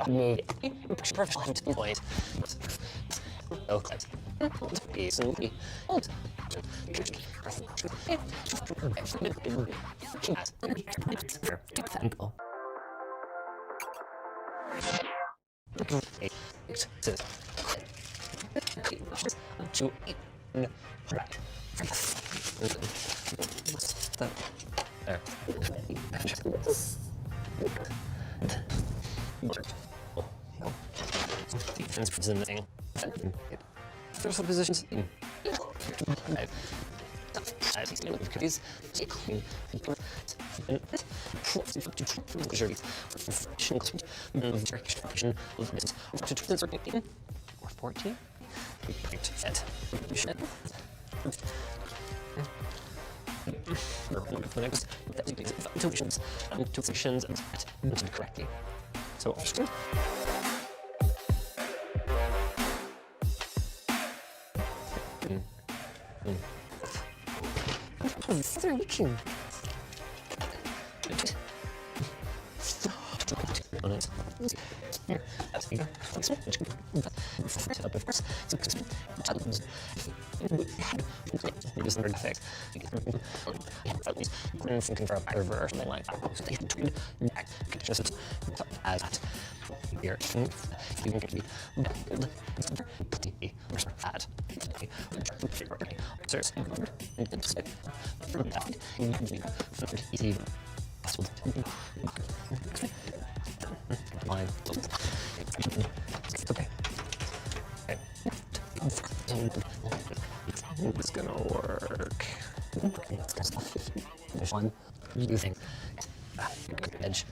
made professional employees. Peace and we defense presenting first positions or 14 we point at tuitions and correctly. So they're looking. Thinking for a better version or something like that. As here, you can be bad. Okay. It's gonna work. There's one you think edge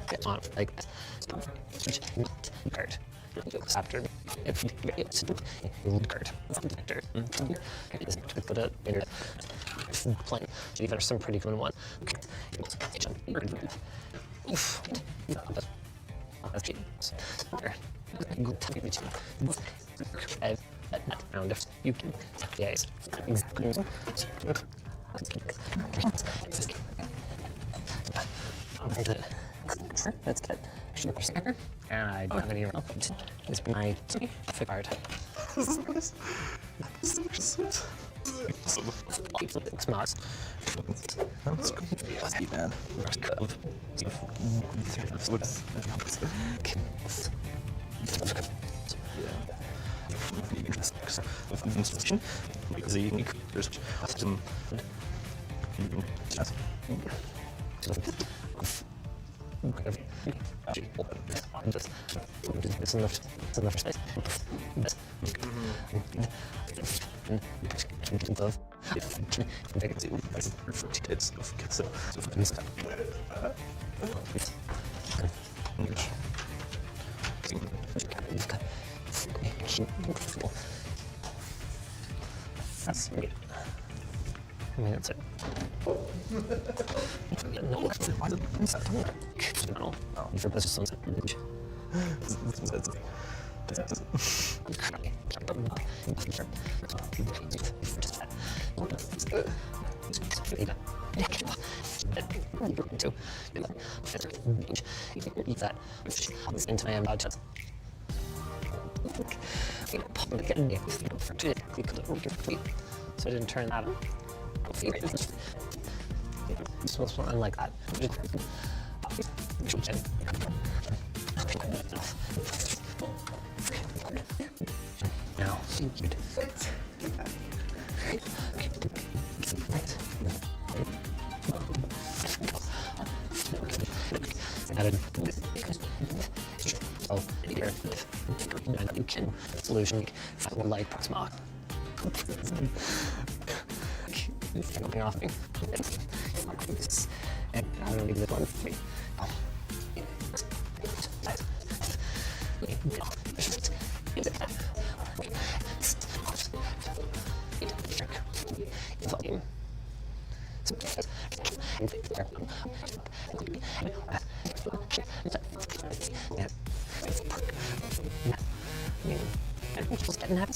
get on like card after if you card after put it in playing there's some pretty good one. That's cheap. Round if you can exactly. That's good. And I don't have any room. It's my card. Smart. Man. It's enough space. That's great. I mean, that's it. No, why is it? No, for this sunset. So I didn't turn that on. It's supposed to unlike that. Now, added. Oh, here. You can solution like proximate. Opening off me. And I'm gonna leave this one for me. Yeah.